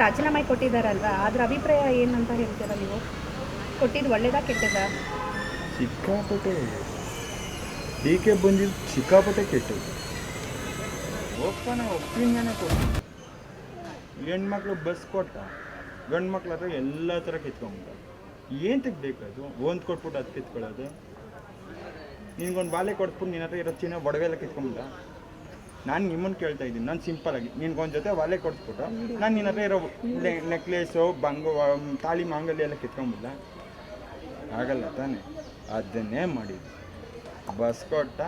ರಾಜೀನಾಮೆ ಕೊಟ್ಟಿದ್ದಾರಲ್ವಾ, ಅದ್ರ ಅಭಿಪ್ರಾಯ ಏನಂತ ಹೇಳ್ತೀರಾ ನೀವು? ಕೊಟ್ಟಿದ್ದು ಒಳ್ಳೇದಾ ಕೆಟ್ಟದಾ? ಸಿಕ್ಕಾಪಟ್ಟೆ ಡಿ ಕೆ ಬಂದಿದ್ದು ಸಿಕ್ಕಾಪಟ್ಟೆ ಕೆಟ್ಟದ್ದು. ಓಪನ್ ಒಪಿನಿಯನ್ನೇ ಕೊಟ್ಟು ಹೆಣ್ಮಕ್ಳು ಬಸ್ ಕೊಟ್ಟ, ಗಂಡು ಮಕ್ಳ ಹತ್ರ ಎಲ್ಲ ಥರ ಕಿತ್ಕೊಂಬಿಟ್ಟ. ಏನು ತೆಗ್ಬೇಕದು? ಒಂದು ಕೊಟ್ಬಿಟ್ಟು ಅದು ಕಿತ್ಕೊಳ್ಳೋದು. ನಿನ್ಗೊಂದು ಬಾಲೆ ಕೊಟ್ಬಿಟ್ಟು ನಿನ್ನ ಹತ್ರ ಇರೋ ಚಿನ್ನ ಒಡವೆಲ್ಲ ಕಿತ್ಕೊಂಬಿಟ್ಟ. ನಾನು ನಿಮ್ಮನ್ನು ಕೇಳ್ತಾ ಇದ್ದೀನಿ, ನಾನು ಸಿಂಪಲಾಗಿ ನಿನ್ಗೊಂದು ಜೊತೆ ವಾಲೆ ಕೊಡಿಸ್ಬಿಟ್ಟು ನಾನು ನಿನ್ನ ಹತ್ರ ಇರೋ ನೆಕ್ಲೇಸು ತಾಳಿ ಮಾಂಗಲ್ಯ ಎಲ್ಲ ಕಿತ್ಕೊಂಬಿಲ್ಲ. ಆಗಲ್ಲ ತಾನೆ? ಅದನ್ನೇ ಮಾಡಿದ್ದು. ಬಸ್ ಕೊಟ್ಟ,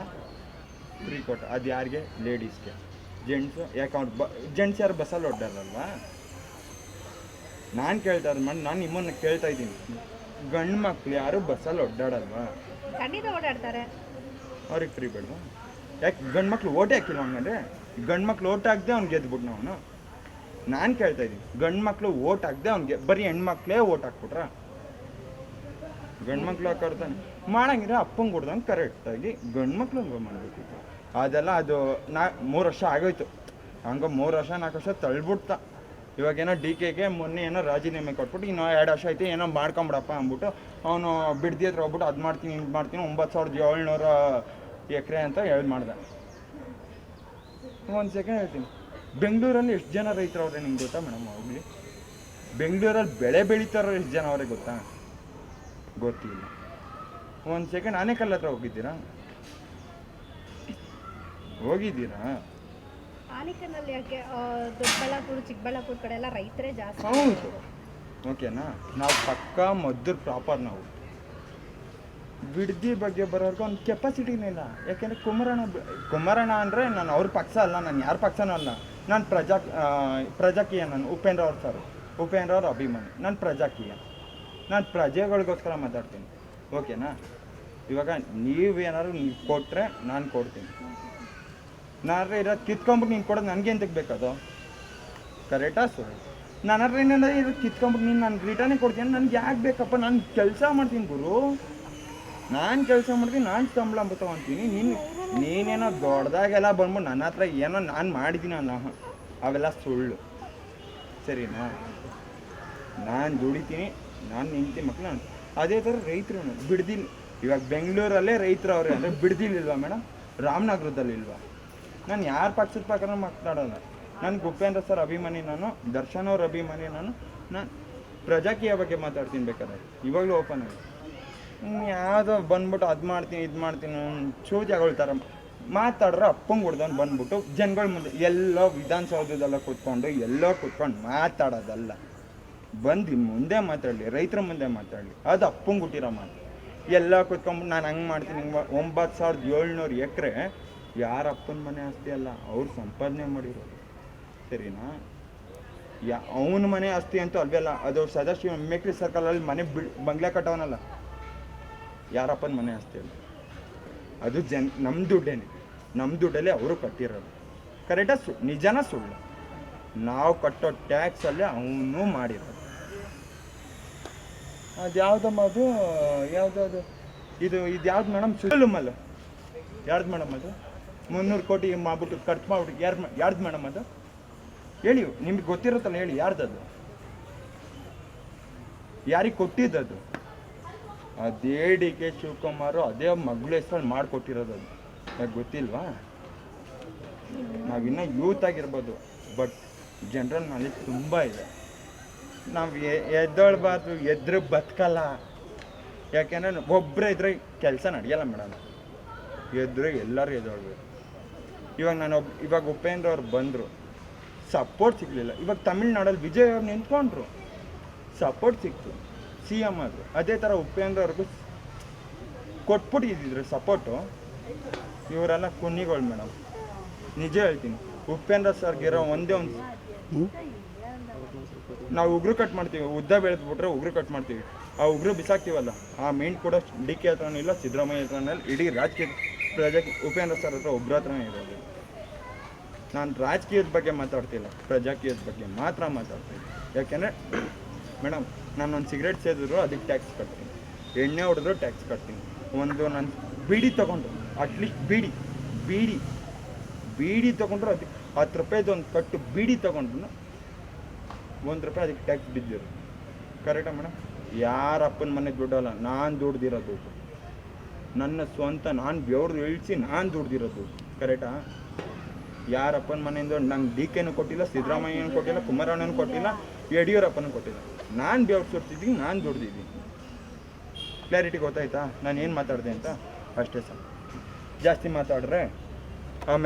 ಫ್ರೀ ಕೊಟ್ಟ. ಅದು ಯಾರಿಗೆ? ಲೇಡೀಸ್ಗೆ. ಜೆಂಟ್ಸು ಯಾಕೆ ಅವ್ರು ಜೆಂಟ್ಸ್ ಯಾರು ಬಸ್ಸಲ್ಲಿ ಓಡಾಡಲ್ವಾ? ನಾನು ಕೇಳ್ತಾ ಇರೋದು ನಾನು ನಿಮ್ಮನ್ನು ಕೇಳ್ತಾ ಇದ್ದೀನಿ, ಗಂಡು ಮಕ್ಳು ಯಾರು ಬಸ್ಸಲ್ಲಿ ಓಡಾಡಲ್ವಾ? ಖಂಡಿತ ಓಡಾಡ್ತಾರೆ. ಅವ್ರಿಗೆ ಫ್ರೀ ಬೇಡವಾ? ಯಾಕೆ ಗಂಡು ಮಕ್ಳು ಓಟೇ ಹಾಕಿಲ್ಲ ಹಂಗಂದ್ರೆ? ಗಂಡು ಮಕ್ಳು ಓಟ್ ಹಾಕ್ದೆ ಅವ್ನು ಗೆದ್ಬಿಟ್ನ ಅವನು. ನಾನು ಕೇಳ್ತಾ ಇದ್ದೀನಿ, ಗಂಡು ಮಕ್ಳು ಓಟ್ ಹಾಕ್ದೆ ಅವ್ನಿಗೆ ಬರೀ ಹೆಣ್ಮಕ್ಳೇ ಓಟ್ ಹಾಕ್ಬಿಟ್ರ? ಗಂಡು ಮಕ್ಳು ಹಾಕಾಡ್ತಾನೆ ಮಾಡಂಗಿದ್ರೆ ಅಪ್ಪಂಗೆ ಕೊಡ್ದಂಗೆ ಕರೆಕ್ಟಾಗಿ ಗಂಡು ಮಕ್ಳು ಮಾಡಬೇಕಿತ್ತು. ಅದೆಲ್ಲ ಅದು 3 ವರ್ಷ ಆಗೋಯ್ತು. ಹಂಗೆ 3 ವರ್ಷ 4 ವರ್ಷ ತಳ್ಬಿಡ್ತಾ. ಇವಾಗೇನೋ ಡಿ ಕೆಗೆ ಮೊನ್ನೆ ಏನೋ ರಾಜೀನಾಮೆ ಕೊಟ್ಬಿಟ್ಟು ಇನ್ನೂ 2 ವರ್ಷ ಐತೆ ಏನೋ ಮಾಡ್ಕೊಂಬಿಡಪ್ಪ ಅಂದ್ಬಿಟ್ಟು ಅವನು ಬಿಡ್ದಿ ಹತ್ರ ಹೋಗ್ಬಿಟ್ಟು ಅದು ಮಾಡ್ತೀನಿ ಇದು ಮಾಡ್ತೀನಿ 9700 ಎಕರೆ ಅಂತ ಹೇಳಿ ಮಾಡ್ದೆ. ಒಂದು ಸೆಕೆಂಡ್ ಹೇಳ್ತೀನಿ, ಬೆಂಗಳೂರಲ್ಲಿ ಎಷ್ಟು ಜನ ರೈತರು ಅವ್ರೆ ನಿಮ್ಗೆ ಗೊತ್ತಾ ಮೇಡಮ್? ಹೋಗ್ಲಿ, ಬೆಂಗಳೂರಲ್ಲಿ ಬೆಳೆ ಬೆಳೀತಾರೋ ಎಷ್ಟು ಜನ ಅವರೇ ಗೊತ್ತಾ? ಗೊತ್ತಿಲ್ಲ. ಒಂದು ಸೆಕೆಂಡ್ ಆನೆಕಲ್ ಹತ್ರ ಹೋಗಿದ್ದೀರಾ? ಆನೆಕಲ್ನಲ್ಲಿ ಯಾಕೆ? ದೊಡ್ಡಬಳ್ಳಾಪುರ ಚಿಕ್ಕಬಳ್ಳಾಪುರ ಕಡೆ ಎಲ್ಲ ರೈತರೇ ಜಾಸ್ತಿ. ಹೌದು, ಓಕೆನಾ? ನಾವು ಪಕ್ಕಾ ಮದ್ದೂರು ಪ್ರಾಪರ್. ನಾವು ಬಿಡ್ದಿ ಬಗ್ಗೆ ಬರೋರ್ಗೆ ಒಂದು ಕೆಪಾಸಿಟಿನೇ ಇಲ್ಲ. ಯಾಕೆಂದರೆ ಕುಮಾರಣ್ಣ ಅಂದರೆ ನಾನು ಅವ್ರ ಪಕ್ಷ ಅಲ್ಲ, ನಾನು ಯಾರ ಪಕ್ಷನೂ ಅಲ್ಲ. ನಾನು ಪ್ರಜಾಕೀಯ. ನಾನು ಉಪೇಂದ್ರ ಅವ್ರ ಅಭಿಮಾನಿ. ನಾನು ಪ್ರಜಾಕೀಯ. ನಾನು ಪ್ರಜೆಗಳಿಗೋಸ್ಕರ ಮಾತಾಡ್ತೀನಿ, ಓಕೆನಾ? ಇವಾಗ ನೀವೇನಾದ್ರು ನೀವು ಕೊಟ್ಟರೆ ನಾನು ಕೊಡ್ತೀನಿ. ನಾನ್ರೆ ಇರೋದು ಕಿತ್ಕೊಂಬಿಟ್ಟು ನೀನು ಕೊಡೋದು ನನಗೇನು ತೆಗ್ಬೇಕದು? ಕರೆಕ್ಟಾ ಸರ್? ನನ್ನ ಹತ್ರ ಏನಾದ್ರೆ ಇರೋದು ಕಿತ್ಕೊಂಬಿಟ್ಟು ನೀನು ನನಗೆ ರಿಟರ್ನೇ ಕೊಡ್ತೀನಿ. ನನಗೆ ಯಾಕೆ ಬೇಕಪ್ಪ? ನಾನು ಕೆಲಸ ಮಾಡ್ತೀನಿ ಗುರು, ನಾನು ಕೆಲಸ ಮಾಡ್ತೀನಿ, ನಾನು ಸಂಬಳ ತೊಗೊತೀನಿ. ನೀನೇನೋ ದೊಡ್ಡದಾಗೆಲ್ಲ ಬಂದ್ಬಿಟ್ಟು ನನ್ನ ಹತ್ರ ಏನೋ ನಾನು ಮಾಡಿದ್ದೀನಿ ಅಲ್ಲ, ಅವೆಲ್ಲ ಸುಳ್ಳು, ಸರಿನಾ? ನಾನು ದುಡಿತೀನಿ, ನಾನು ನಿಂತೀನಿ ಮಕ್ಕಳು. ನಾನು ಅದೇ ಥರ ರೈತರು ಬಿಡ್ದಿಲ್ಲ. ಇವಾಗ ಬೆಂಗಳೂರಲ್ಲೇ ರೈತರು ಅವ್ರೆ ಅಂದರೆ ಬಿಡ್ದಿಲಿಲ್ವಾ ಮೇಡಮ್? ರಾಮನಗರದಲ್ಲಿಲ್ವಾ? ನಾನು ಯಾರ ಪಕ್ಷದ ಪ್ರಕಾರ ಮಾತಾಡೋಲ್ಲ. ನನಗೆ ಉಪೇಂದ್ರ ಸರ್ ಅಭಿಮಾನಿ, ನಾನು ದರ್ಶನ್ ಅವ್ರ ಅಭಿಮಾನಿ. ನಾನು ಪ್ರಜಾಕೀಯ ಬಗ್ಗೆ ಮಾತಾಡ್ತೀನಿ ಬೇಕಾದ್ರೆ, ಇವಾಗಲೂ ಓಪನ್ ಆಗಿ. ಯಾವುದೋ ಬಂದ್ಬಿಟ್ಟು ಅದು ಮಾಡ್ತೀನಿ ಇದು ಮಾಡ್ತೀನಿ ಚೂಜಾಗಳ ಥರ ಮಾತಾಡ್ರೆ ಅಪ್ಪಂಗೆ ಹೊಡ್ದವ್ನು ಬಂದ್ಬಿಟ್ಟು ಜನಗಳ ಮುಂದೆ ಎಲ್ಲೋ ವಿಧಾನಸೌಧದೆಲ್ಲ ಕೂತ್ಕೊಂಡು ಮಾತಾಡೋದಲ್ಲ. ಬಂದು ಮುಂದೆ ಮಾತಾಡಲಿ, ರೈತರ ಮುಂದೆ ಮಾತಾಡಲಿ. ಅದು ಅಪ್ಪಂಗೆ ಹುಟ್ಟಿರೋ ಮಾತು. ಎಲ್ಲ ಕೂತ್ಕೊಂಡ್ಬಿಟ್ಟು ನಾನು ಹಂಗೆ ಮಾಡ್ತೀನಿ, 9700 ಎಕರೆ ಯಾರ ಅಪ್ಪನ ಮನೆ ಆಸ್ತಿ ಅಲ್ಲ, ಅವ್ರು ಸಂಪಾದನೆ ಮಾಡಿರೋದು, ಸರಿನಾ? ಅವನ ಮನೆ ಆಸ್ತಿ ಅಂತೂ ಅಲ್ವಲ್ಲ. ಅದು ಸದಾಶಿವ ಮೇಕ್ರಿ ಸರ್ಕಲಲ್ಲಿ ಮನೆ ಬಂಗ್ಲೆ ಕಟ್ಟವನಲ್ಲ, ಯಾರಪ್ಪನ ಮನೆ ಆಸ್ತಿ ಅಲ್ಲ. ಅದು ನಮ್ಮ ದುಡ್ಡೇನೆ, ನಮ್ಮ ದುಡ್ಡಲ್ಲೇ ಅವರು ಕಟ್ಟಿರೋದು. ಕರೆಕ್ಟಾ? ನಿಜನ ಸುಳ್ಳು? ನಾವು ಕಟ್ಟೋ ಟ್ಯಾಕ್ಸಲ್ಲೇ ಅವನು ಮಾಡಿರೋದು. ಅದು ಯಾವುದಮ್ಮ? ಅದು ಯಾವುದದು? ಇದು ಯಾವ್ದು ಮೇಡಮ್? ಸುಳ್ಳುಮಲ್ಲ. ಯಾರ್ದು ಮೇಡಮ್ ಅದು? 300 ಕೋಟಿ ಮಾಡ್ಬಿಟ್ಟು ಖರ್ಚು ಮಾಡ್ಬಿಟ್ಟು ಯಾರ್ದು ಮೇಡಮ್ ಅದು? ಹೇಳಿ, ನಿಮ್ಗೆ ಗೊತ್ತಿರುತ್ತಲ್ಲ, ಹೇಳಿ ಯಾರ್ದದು? ಯಾರಿಗೆ ಕೊಟ್ಟಿದ್ದದು? ಅದೇ ಡಿ ಕೆ ಶಿವಕುಮಾರು ಅದೇ ಮಗಳ ಹೆಸರಲ್ಲಿ ಮಾಡಿಕೊಟ್ಟಿರೋದು. ಅದು ಯಾಕೆ ಗೊತ್ತಿಲ್ವಾ? ನಾವಿನ್ನೂ ಯೂತ್ ಆಗಿರ್ಬೋದು, ಬಟ್ ಜನರಲ್ ನಾಲೆಜ್ ತುಂಬ ಇದೆ. ನಾವು ಎದ್ದೊಳ್ಬಾರ್ದು, ಎದ್ರು ಬದುಕಲ್ಲ. ಯಾಕೆಂದರೆ ಒಬ್ಬರೇ ಇದ್ರೆ ಕೆಲಸ ನಡೆಯಲ್ಲ ಮೇಡಮ್. ಎದ್ರು ಎಲ್ಲರೂ ಎದ್ದೊಳ್ಬೇಕು. ಇವಾಗ ಉಪೇಂದ್ರ ಅವ್ರು ಬಂದರು, ಸಪೋರ್ಟ್ ಸಿಗಲಿಲ್ಲ. ಇವಾಗ ತಮಿಳ್ನಾಡಲ್ಲಿ ವಿಜಯ್ ಅವ್ರು ನಿಂತ್ಕೊಂಡ್ರು, ಸಪೋರ್ಟ್ ಸಿಕ್ತು, CM ಆದರು. ಅದೇ ಥರ ಉಪೇಂದ್ರ ಅವ್ರಿಗೂ ಕೊಟ್ಬಿಟ್ಟಿದ್ರು ಸಪೋರ್ಟು. ಇವರೆಲ್ಲ ಕುನ್ನಿಗಳು ಮೇಡಮ್, ನಿಜ ಹೇಳ್ತೀನಿ. ಉಪೇಂದ್ರ ಸರ್ಗಿರೋ ಒಂದೇ ಒಂದು, ನಾವು ಉಗುರು ಕಟ್ ಮಾಡ್ತೀವಿ, ಉದ್ದ ಬೆಳೆದ್ಬಿಟ್ರೆ ಉಗುರು ಕಟ್ ಮಾಡ್ತೀವಿ, ಆ ಉಗುರು ಬಿಸಾಕ್ತೀವಲ್ಲ, ಆ ಮೈಂಡ್ ಕೂಡ ಡಿ ಕೆ ಹತ್ರನೂ ಇಲ್ಲ, ಸಿದ್ದರಾಮಯ್ಯ ಹತ್ರನೂ ಇಲ್ಲ, ಇಡೀ ರಾಜಕೀಯ ಉಪೇಂದ್ರ ಸರ್ ಹತ್ರ ಒಬ್ಬರ ಹತ್ರನೇ ಇರೋದು. ನಾನು ರಾಜಕೀಯದ ಬಗ್ಗೆ ಮಾತಾಡ್ತಿಲ್ಲ, ಪ್ರಜಾಕೀಯದ ಬಗ್ಗೆ ಮಾತ್ರ ಮಾತಾಡ್ತೀನಿ. ಯಾಕೆಂದರೆ ಮೇಡಮ್, ನಾನೊಂದು ಸಿಗರೇಟ್ ಸೇದಿದ್ರು ಅದಕ್ಕೆ ಟ್ಯಾಕ್ಸ್ ಕಟ್ತೀನಿ, ಎಣ್ಣೆ ಹೊಡೆದ್ರು ಟ್ಯಾಕ್ಸ್ ಕಟ್ತೀನಿ. ನಾನು ಬೀಡಿ ತೊಗೊಂಡ್ರು, ಅಟ್ಲೀಸ್ಟ್ ಬೀಡಿ ತೊಗೊಂಡ್ರು ಅದಕ್ಕೆ 10 ರೂಪಾಯಿದು ಒಂದು ಕಟ್ಟು ಬೀಡಿ ತೊಗೊಂಡ್ರು 1 ರೂಪಾಯಿ ಅದಕ್ಕೆ ಟ್ಯಾಕ್ಸ್ ಬಿದ್ದಿರು. ಕರೆಕ್ಟಾ ಮೇಡಮ್? ಯಾರ ಅಪ್ಪನ ಮನೆ ದುಡ್ಡಲ್ಲ, ನಾನು ದುಡ್ದಿರೋದು, ನನ್ನ ಸ್ವಂತ ನಾನು ಬೆವ್ರು ಇಳಿಸಿ ನಾನು ದುಡ್ದಿರೋದು. ಕರೆಕ್ಟಾ? ಯಾರಪ್ಪನ ಮನೆಯಿಂದ ನಂಗೆ ಡಿ ಕೆನೂ ಕೊಟ್ಟಿಲ್ಲ, ಸಿದ್ದರಾಮಯ್ಯನೂ ಕೊಟ್ಟಿಲ್ಲ, ಕುಮಾರಣ್ಣನೂ ಕೊಟ್ಟಿಲ್ಲ, ಯಡಿಯೂರಪ್ಪನೂ ಕೊಟ್ಟಿಲ್ಲ. ನಾನು ಬೆವ್ರು ಸುಡ್ತಿದ್ದೀನಿ, ನಾನು ದುಡ್ದಿದ್ದೀನಿ. ಕ್ಲಾರಿಟಿ ಗೊತ್ತಾಯ್ತಾ ನಾನು ಏನು ಮಾತಾಡಿದೆ ಅಂತ? ಅಷ್ಟೇ ಸರ್. ಜಾಸ್ತಿ ಮಾತಾಡಿದ್ರೆ